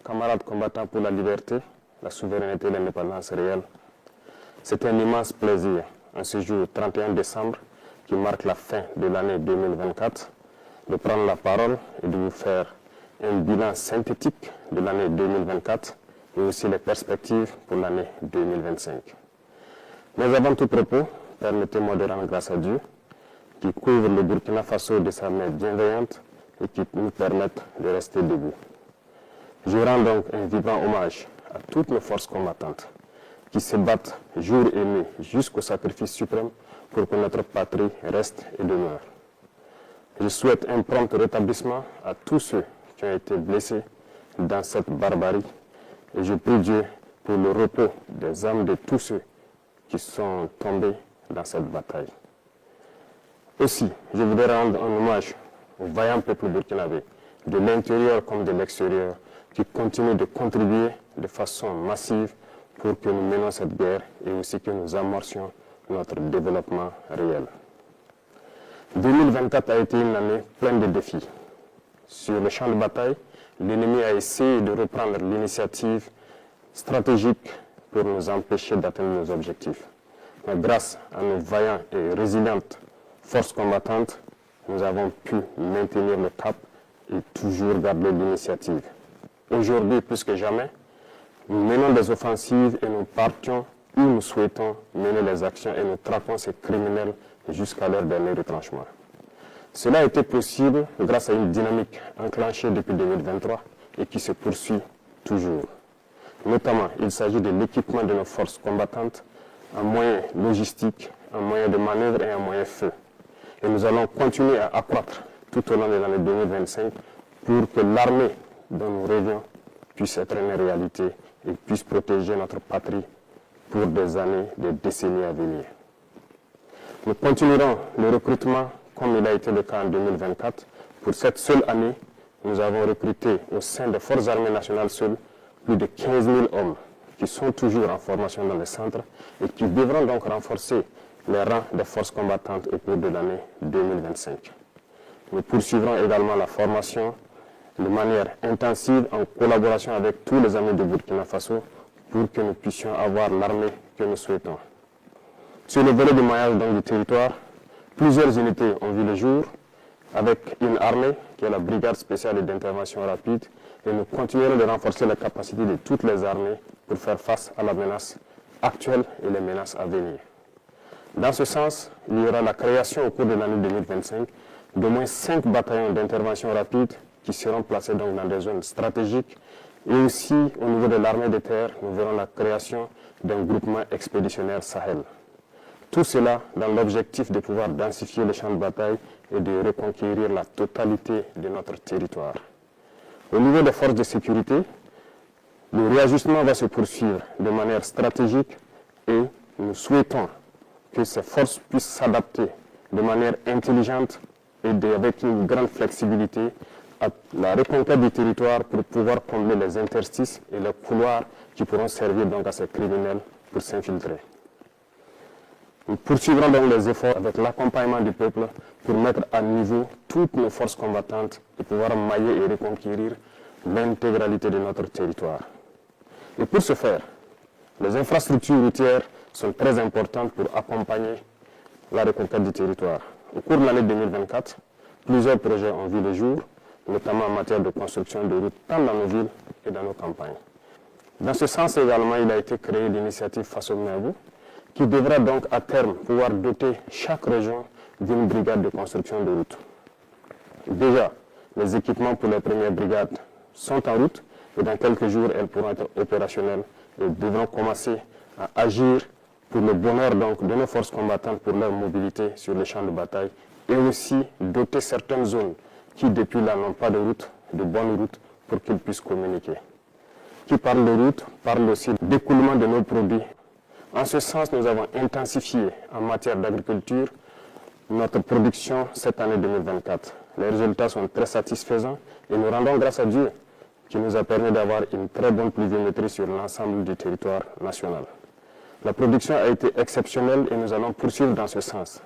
Camarades combattants pour la liberté, la souveraineté et l'indépendance réelle, c'est un immense plaisir, en ce jour 31 décembre, qui marque la fin de l'année 2024, de prendre la parole et de vous faire un bilan synthétique de l'année 2024 et aussi les perspectives pour l'année 2025. Mais avant tout propos, permettez-moi de rendre grâce à Dieu qui couvre le Burkina Faso de sa main bienveillante et qui nous permette de rester debout. Je rends donc un vibrant hommage à toutes nos forces combattantes qui se battent jour et nuit jusqu'au sacrifice suprême pour que notre patrie reste et demeure. Je souhaite un prompt rétablissement à tous ceux qui ont été blessés dans cette barbarie et je prie Dieu pour le repos des âmes de tous ceux qui sont tombés dans cette bataille. Aussi, je voudrais rendre un hommage au vaillant peuple burkinabé, de l'intérieur comme de l'extérieur, qui continue de contribuer de façon massive pour que nous menions cette guerre et aussi que nous amorcions notre développement réel. 2024 a été une année pleine de défis. Sur le champ de bataille, l'ennemi a essayé de reprendre l'initiative stratégique pour nous empêcher d'atteindre nos objectifs. Mais grâce à nos vaillants et résilientes forces combattantes, nous avons pu maintenir le cap et toujours garder l'initiative. Aujourd'hui, plus que jamais, nous menons des offensives et nous partions où nous souhaitons mener les actions et nous traquons ces criminels jusqu'à leur dernier retranchement. Cela a été possible grâce à une dynamique enclenchée depuis 2023 et qui se poursuit toujours. Notamment, il s'agit de l'équipement de nos forces combattantes en moyens logistiques, en moyens de manœuvre et en moyens feu. Et nous allons continuer à accroître tout au long de l'année 2025 pour que l'armée dont nous rêvions puisse être une réalité et puisse protéger notre patrie pour des années, des décennies à venir. Nous continuerons le recrutement comme il a été le cas en 2024. Pour cette seule année, nous avons recruté au sein des Forces armées nationales seules plus de 15 000 hommes qui sont toujours en formation dans les centres et qui devront donc renforcer les rangs des forces combattantes au cours de l'année 2025. Nous poursuivrons également la formation de manière intensive en collaboration avec tous les amis de Burkina Faso pour que nous puissions avoir l'armée que nous souhaitons. Sur le volet du maillage du territoire, plusieurs unités ont vu le jour avec une armée qui est la brigade spéciale d'intervention rapide et nous continuerons de renforcer la capacité de toutes les armées pour faire face à la menace actuelle et les menaces à venir. Dans ce sens, il y aura la création au cours de l'année 2025 d'au moins 5 bataillons d'intervention rapide qui seront placés donc dans des zones stratégiques Et aussi, au niveau de l'armée de terre, nous verrons la création d'un groupement expéditionnaire Sahel. Tout cela dans l'objectif de pouvoir densifier les champs de bataille et de reconquérir la totalité de notre territoire. Au niveau des forces de sécurité, le réajustement va se poursuivre de manière stratégique et nous souhaitons que ces forces puissent s'adapter de manière intelligente et avec une grande flexibilité à la reconquête du territoire pour pouvoir combler les interstices et les couloirs qui pourront servir donc à ces criminels pour s'infiltrer. Nous poursuivrons donc les efforts avec l'accompagnement du peuple pour mettre à niveau toutes nos forces combattantes et pouvoir mailler et reconquérir l'intégralité de notre territoire. Et pour ce faire, les infrastructures routières sont très importantes pour accompagner la reconquête du territoire. Au cours de l'année 2024, plusieurs projets ont vu le jour, notamment en matière de construction de routes tant dans nos villes et dans nos campagnes. Dans ce sens également, il a été créé l'initiative Faso-Miabou, qui devra donc à terme pouvoir doter chaque région d'une brigade de construction de routes. Déjà, les équipements pour les premières brigades sont en route et dans quelques jours, elles pourront être opérationnelles et devront commencer à agir pour le bonheur donc de nos forces combattantes pour leur mobilité sur les champs de bataille et aussi doter certaines zones qui depuis là n'ont pas de route, de bonnes routes pour qu'ils puissent communiquer. Qui parle de route, parle aussi d'écoulement de nos produits. En ce sens, nous avons intensifié en matière d'agriculture notre production cette année 2024. Les résultats sont très satisfaisants et nous rendons grâce à Dieu qui nous a permis d'avoir une très bonne pluviométrie sur l'ensemble du territoire national. La production a été exceptionnelle et nous allons poursuivre dans ce sens.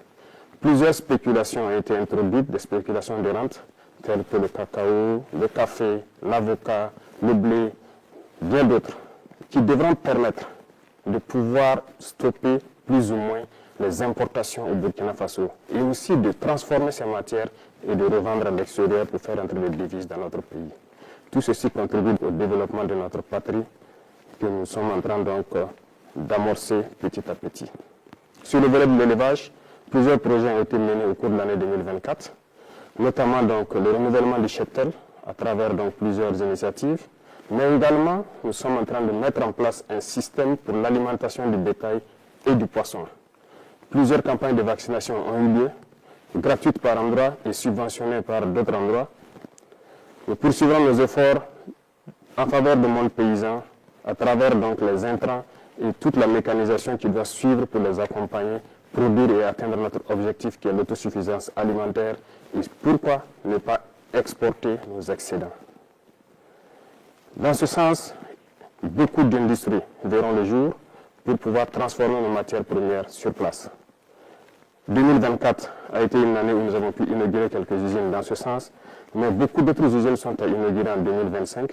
Plusieurs spéculations ont été introduites, des spéculations de rente, telles que le cacao, le café, l'avocat, le blé, bien d'autres, qui devront permettre de pouvoir stopper plus ou moins les importations au Burkina Faso et aussi de transformer ces matières et de revendre à l'extérieur pour faire entrer des devises dans notre pays. Tout ceci contribue au développement de notre patrie que nous sommes en train donc d'amorcer petit à petit. Sur le volet de l'élevage, plusieurs projets ont été menés au cours de l'année 2024, notamment donc le renouvellement du cheptel à travers donc plusieurs initiatives, mais également nous sommes en train de mettre en place un système pour l'alimentation du bétail et du poisson. Plusieurs campagnes de vaccination ont eu lieu, gratuites par endroit et subventionnées par d'autres endroits. Nous poursuivrons nos efforts en faveur du monde paysan à travers donc les intrants et toute la mécanisation qui doit suivre pour les accompagner, produire et atteindre notre objectif qui est l'autosuffisance alimentaire et pourquoi ne pas exporter nos excédents. Dans ce sens, beaucoup d'industries verront le jour pour pouvoir transformer nos matières premières sur place. 2024 a été une année où nous avons pu inaugurer quelques usines dans ce sens, mais beaucoup d'autres usines sont à inaugurer en 2025.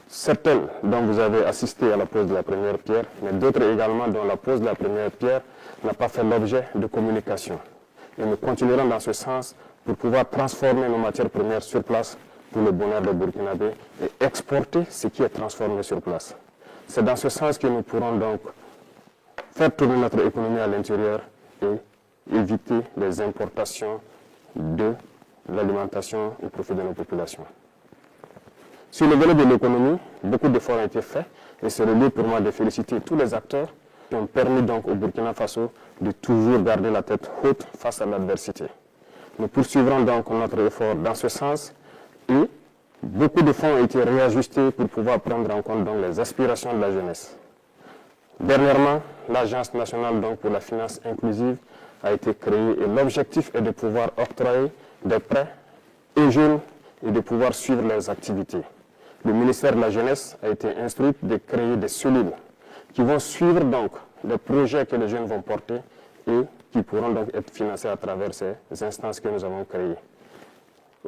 Certaines dont vous avez assisté à la pose de la première pierre, mais d'autres également dont la pose de la première pierre n'a pas fait l'objet de communication. Et nous continuerons dans ce sens pour pouvoir transformer nos matières premières sur place pour le bonheur des Burkinabés et exporter ce qui est transformé sur place. C'est dans ce sens que nous pourrons donc faire tourner notre économie à l'intérieur et éviter les importations de l'alimentation au profit de nos populations. Sur le volet de l'économie, beaucoup d'efforts ont été faits et c'est le lieu pour moi de féliciter tous les acteurs qui ont permis donc au Burkina Faso de toujours garder la tête haute face à l'adversité. Nous poursuivrons donc notre effort dans ce sens et beaucoup de fonds ont été réajustés pour pouvoir prendre en compte donc les aspirations de la jeunesse. Dernièrement, l'Agence nationale donc pour la finance inclusive a été créée et l'objectif est de pouvoir octroyer des prêts aux jeunes et de pouvoir suivre leurs activités. Le ministère de la Jeunesse a été instruit de créer des cellules qui vont suivre donc les projets que les jeunes vont porter et qui pourront donc être financés à travers ces instances que nous avons créées.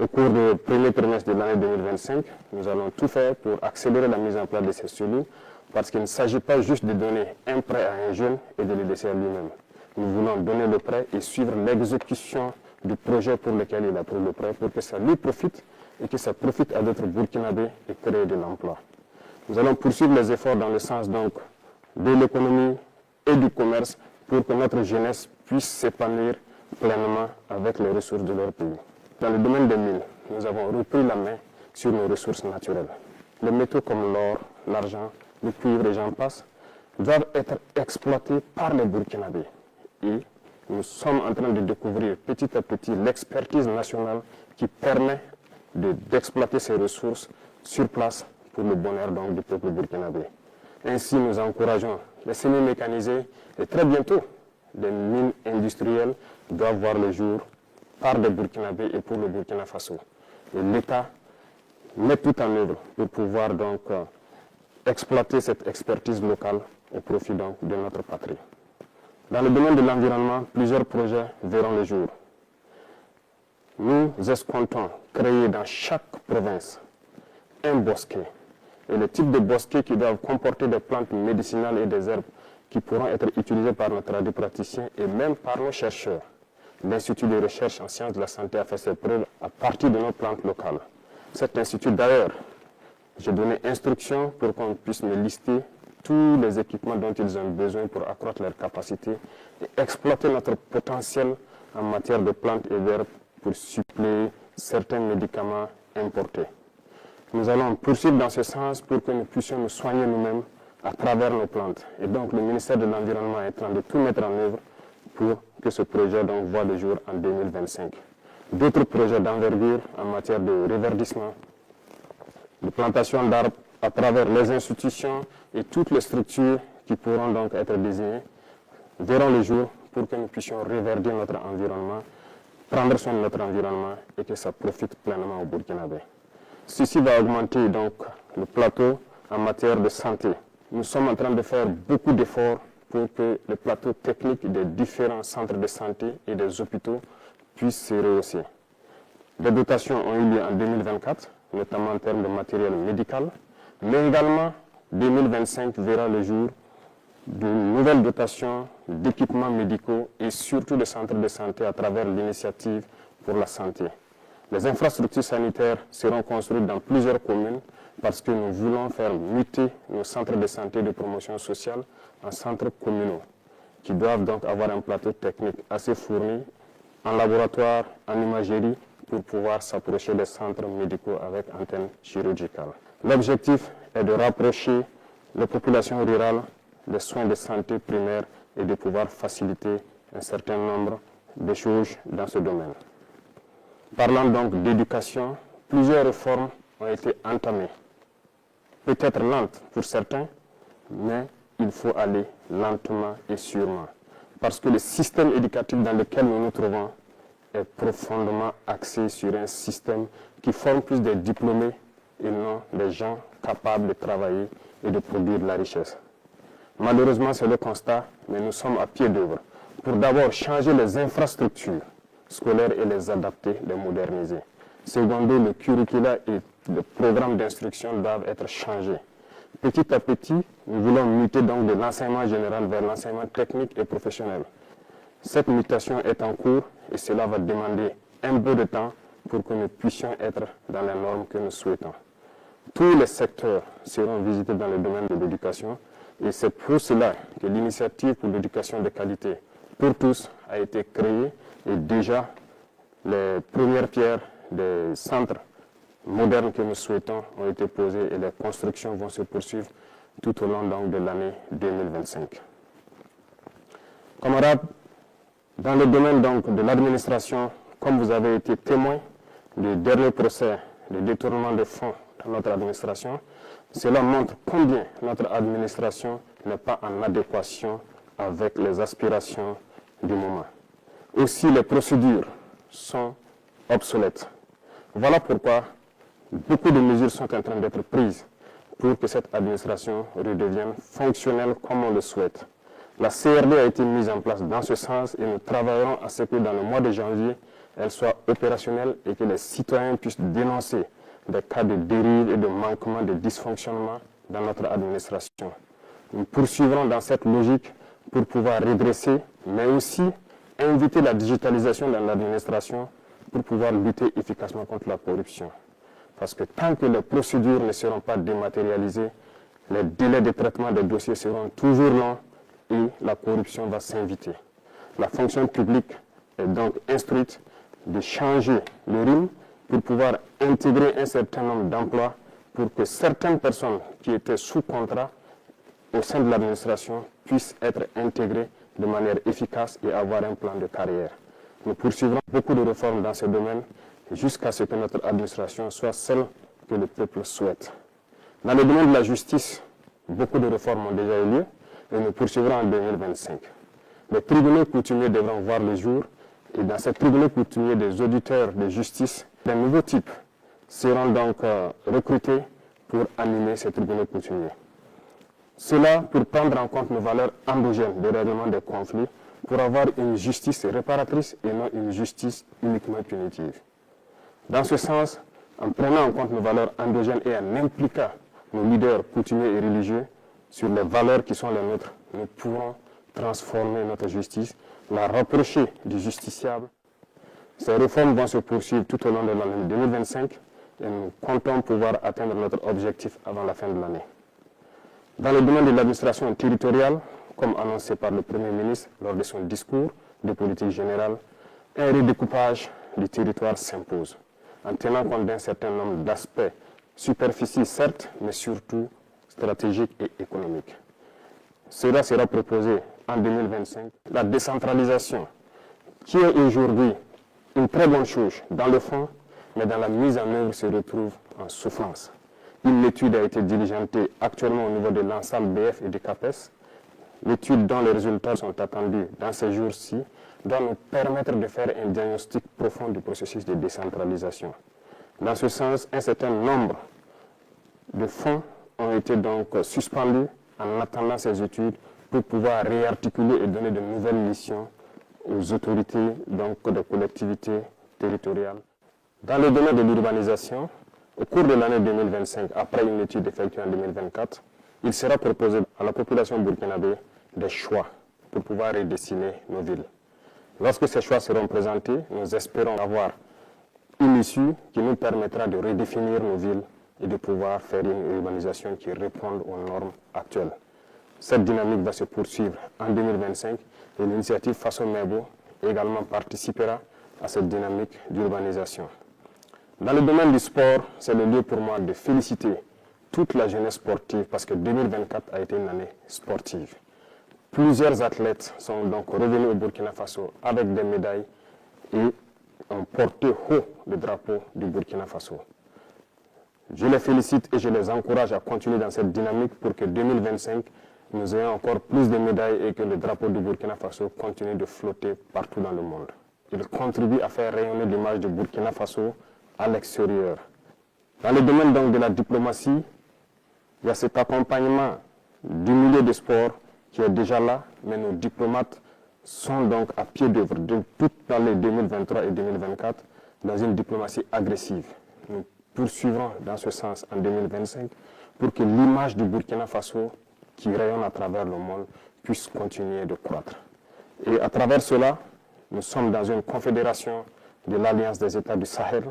Au cours du premier trimestre de l'année 2025, nous allons tout faire pour accélérer la mise en place de ces cellules parce qu'il ne s'agit pas juste de donner un prêt à un jeune et de le laisser à lui-même. Nous voulons donner le prêt et suivre l'exécution du projet pour lequel il a pris le prêt pour que ça lui profite et que ça profite à d'autres Burkinabés et créer de l'emploi. Nous allons poursuivre les efforts dans le sens donc de l'économie et du commerce pour que notre jeunesse puisse s'épanouir pleinement avec les ressources de leur pays. Dans le domaine des mines, nous avons repris la main sur nos ressources naturelles. les métaux comme l'or, l'argent, le cuivre et j'en passe, doivent être exploités par les Burkinabés. Et nous sommes en train de découvrir petit à petit l'expertise nationale qui permet d'exploiter ces ressources sur place pour le bonheur donc, du peuple burkinabé. Ainsi, nous encourageons les semi-mécanisés et très bientôt, des mines industrielles doivent voir le jour par des Burkinabés et pour le Burkina Faso. Et l'État met tout en œuvre pour pouvoir donc exploiter cette expertise locale au profit donc de notre patrie. Dans le domaine de l'environnement, plusieurs projets verront le jour. Nous escomptons créer dans chaque province un bosquet. Et le type de bosquet qui doivent comporter des plantes médicinales et des herbes qui pourront être utilisées par nos tradipraticiens et même par nos chercheurs. L'Institut de recherche en sciences de la santé a fait ses preuves à partir de nos plantes locales. Cet institut d'ailleurs, j'ai donné instruction pour qu'on puisse me lister tous les équipements dont ils ont besoin pour accroître leur capacité et exploiter notre potentiel en matière de plantes et d'herbes pour suppléer certains médicaments importés. Nous allons poursuivre dans ce sens pour que nous puissions nous soigner nous-mêmes à travers nos plantes. Et donc le ministère de l'Environnement est en train de tout mettre en œuvre pour que ce projet donc voit le jour en 2025. D'autres projets d'envergure en matière de reverdissement, de plantation d'arbres à travers les institutions et toutes les structures qui pourront donc être désignées verront le jour pour que nous puissions reverdir notre environnement, prendre soin de notre environnement et que ça profite pleinement aux Burkinabés. Ceci va augmenter donc le plateau en matière de santé. Nous sommes en train de faire beaucoup d'efforts pour que le plateau technique des différents centres de santé et des hôpitaux puisse se rehausser. Des dotations ont eu lieu en 2024, notamment en termes de matériel médical, mais également 2025 verra le jour de nouvelles dotations d'équipements médicaux et surtout de centres de santé à travers l'initiative pour la santé. Les infrastructures sanitaires seront construites dans plusieurs communes parce que nous voulons faire muter nos centres de santé et de promotion sociale en centres communaux qui doivent donc avoir un plateau technique assez fourni en laboratoire, en imagerie pour pouvoir s'approcher des centres médicaux avec antenne chirurgicale. L'objectif est de rapprocher les populations rurales des soins de santé primaires et de pouvoir faciliter un certain nombre de choses dans ce domaine. Parlant donc d'éducation, plusieurs réformes ont été entamées. Peut-être lentes pour certains, mais il faut aller lentement et sûrement. Parce que le système éducatif dans lequel nous nous trouvons est profondément axé sur un système qui forme plus des diplômés et non des gens capables de travailler et de produire de la richesse. Malheureusement, c'est le constat, mais nous sommes à pied d'œuvre pour d'abord changer les infrastructures scolaires et les adapter, les moderniser. Secondo, le curricula et le programme d'instruction doivent être changés. Petit à petit, nous voulons muter donc de l'enseignement général vers l'enseignement technique et professionnel. Cette mutation est en cours et cela va demander un peu de temps pour que nous puissions être dans les normes que nous souhaitons. Tous les secteurs seront visités dans le domaine de l'éducation et c'est pour cela que l'initiative pour l'éducation de qualité pour tous a été créée et déjà les premières pierres des centres modernes que nous souhaitons ont été posées et les constructions vont se poursuivre tout au long donc, de l'année 2025. Camarades, dans le domaine donc, de l'administration, comme vous avez été témoin du dernier procès de détournement de fonds dans notre administration, cela montre combien notre administration n'est pas en adéquation avec les aspirations du moment. Aussi, les procédures sont obsolètes. Voilà pourquoi beaucoup de mesures sont en train d'être prises pour que cette administration redevienne fonctionnelle comme on le souhaite. La CRD a été mise en place dans ce sens et nous travaillerons à ce que dans le mois de janvier, elle soit opérationnelle et que les citoyens puissent dénoncer des cas de dérive et de manquement, de dysfonctionnement dans notre administration. Nous poursuivrons dans cette logique pour pouvoir redresser, mais aussi inviter la digitalisation dans l'administration pour pouvoir lutter efficacement contre la corruption. Parce que tant que les procédures ne seront pas dématérialisées, les délais de traitement des dossiers seront toujours longs et la corruption va s'inviter. La fonction publique est donc instruite de changer le rythme pour pouvoir intégrer un certain nombre d'emplois pour que certaines personnes qui étaient sous contrat au sein de l'administration puissent être intégrées de manière efficace et avoir un plan de carrière. Nous poursuivrons beaucoup de réformes dans ce domaine jusqu'à ce que notre administration soit celle que le peuple souhaite. Dans le domaine de la justice, beaucoup de réformes ont déjà eu lieu et nous poursuivrons en 2025. Les tribunaux coutumiers devront voir le jour et dans ces tribunaux coutumiers, des auditeurs de justice d'un nouveau type seront donc recrutés pour animer ces tribunaux coutumiers. Cela pour prendre en compte nos valeurs endogènes de règlement des conflits, pour avoir une justice réparatrice et non une justice uniquement punitive. Dans ce sens, en prenant en compte nos valeurs endogènes et en impliquant nos leaders coutumiers et religieux sur les valeurs qui sont les nôtres, nous pourrons transformer notre justice, la rapprocher du justiciable. Ces réformes vont se poursuivre tout au long de l'année 2025 et nous comptons pouvoir atteindre notre objectif avant la fin de l'année. Dans le domaine de l'administration territoriale, comme annoncé par le Premier ministre lors de son discours de politique générale, un redécoupage du territoire s'impose, en tenant compte d'un certain nombre d'aspects, superficie certes, mais surtout stratégiques et économiques. Cela sera proposé en 2025. La décentralisation, qui est aujourd'hui une très bonne chose dans le fond, mais dans la mise en œuvre se retrouve en souffrance. Une étude a été diligentée actuellement au niveau de l'ensemble BF et du CAPES. L'étude dont les résultats sont attendus dans ces jours-ci doit nous permettre de faire un diagnostic profond du processus de décentralisation. Dans ce sens, un certain nombre de fonds ont été donc suspendus en attendant ces études pour pouvoir réarticuler et donner de nouvelles missions aux autorités donc des collectivités territoriales. Dans le domaine de l'urbanisation, au cours de l'année 2025, après une étude effectuée en 2024, il sera proposé à la population burkinabé des choix pour pouvoir redessiner nos villes. Lorsque ces choix seront présentés, nous espérons avoir une issue qui nous permettra de redéfinir nos villes et de pouvoir faire une urbanisation qui réponde aux normes actuelles. Cette dynamique va se poursuivre en 2025 et l'initiative Faso Mebo également participera à cette dynamique d'urbanisation. Dans le domaine du sport, c'est le lieu pour moi de féliciter toute la jeunesse sportive parce que 2024 a été une année sportive. Plusieurs athlètes sont donc revenus au Burkina Faso avec des médailles et ont porté haut le drapeau du Burkina Faso. Je les félicite et je les encourage à continuer dans cette dynamique pour que 2025, nous ayons encore plus de médailles et que le drapeau du Burkina Faso continue de flotter partout dans le monde. Il contribue à faire rayonner l'image du Burkina Faso à l'extérieur. Dans le domaine donc de la diplomatie, il y a cet accompagnement du milieu des sports qui est déjà là, mais nos diplomates sont donc à pied d'œuvre depuis l'année 2023 et 2024 dans une diplomatie agressive. Nous poursuivrons dans ce sens en 2025 pour que l'image du Burkina Faso qui rayonne à travers le monde puisse continuer de croître. Et à travers cela, nous sommes dans une confédération de l'Alliance des États du Sahel.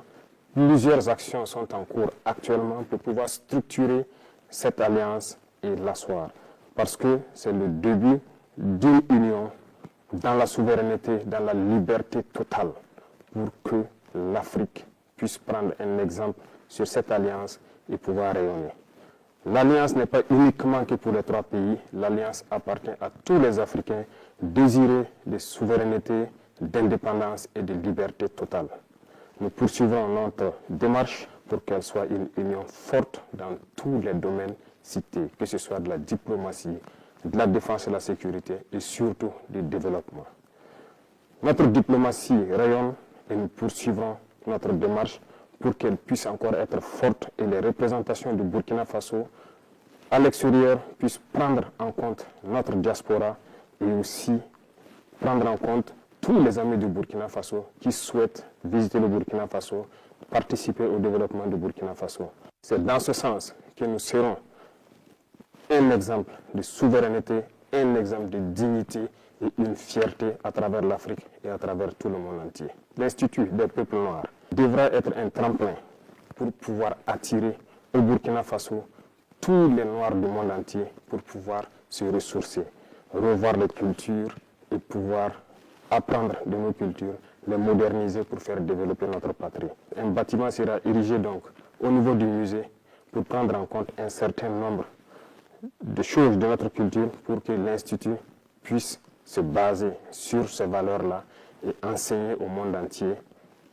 Plusieurs actions sont en cours actuellement pour pouvoir structurer cette alliance et l'asseoir. Parce que c'est le début d'une union dans la souveraineté, dans la liberté totale, pour que l'Afrique puisse prendre un exemple sur cette alliance et pouvoir rayonner. L'alliance n'est pas uniquement que pour les 3 pays, l'alliance appartient à tous les Africains désireux de souveraineté, d'indépendance et de liberté totale. Nous poursuivrons notre démarche pour qu'elle soit une union forte dans tous les domaines cités, que ce soit de la diplomatie, de la défense et de la sécurité et surtout du développement. Notre diplomatie rayonne et nous poursuivrons notre démarche pour qu'elle puisse encore être forte et les représentations du Burkina Faso à l'extérieur puissent prendre en compte notre diaspora et aussi prendre en compte tous les amis du Burkina Faso qui souhaitent visiter le Burkina Faso, participer au développement du Burkina Faso. C'est dans ce sens que nous serons un exemple de souveraineté, un exemple de dignité et une fierté à travers l'Afrique et à travers tout le monde entier. L'Institut des peuples noirs devra être un tremplin pour pouvoir attirer au Burkina Faso tous les Noirs du monde entier pour pouvoir se ressourcer, revoir les cultures et pouvoir apprendre de nos cultures, les moderniser pour faire développer notre patrie. Un bâtiment sera érigé donc au niveau du musée pour prendre en compte un certain nombre de choses de notre culture pour que l'Institut puisse se baser sur ces valeurs-là et enseigner au monde entier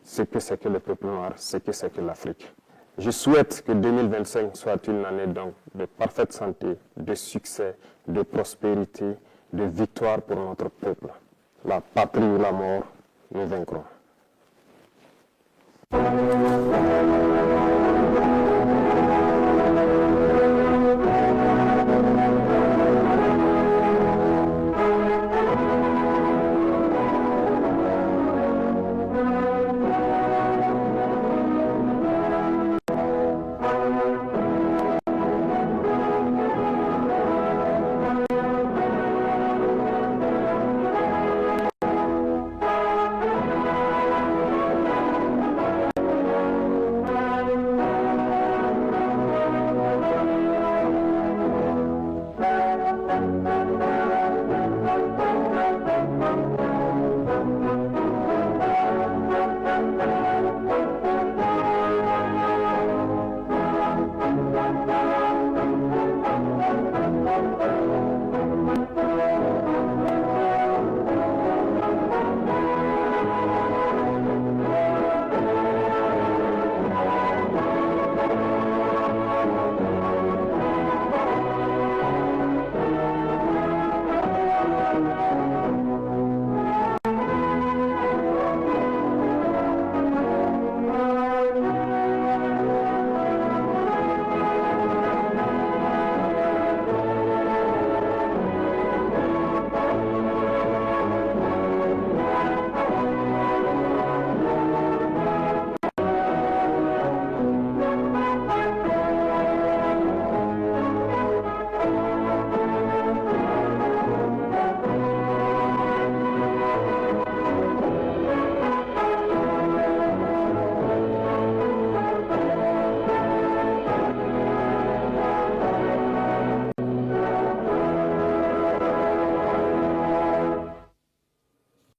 ce que c'est que le peuple noir, ce que c'est que l'Afrique. Je souhaite que 2025 soit une année donc de parfaite santé, de succès, de prospérité, de victoire pour notre peuple. La patrie ou la mort, nous vaincrons.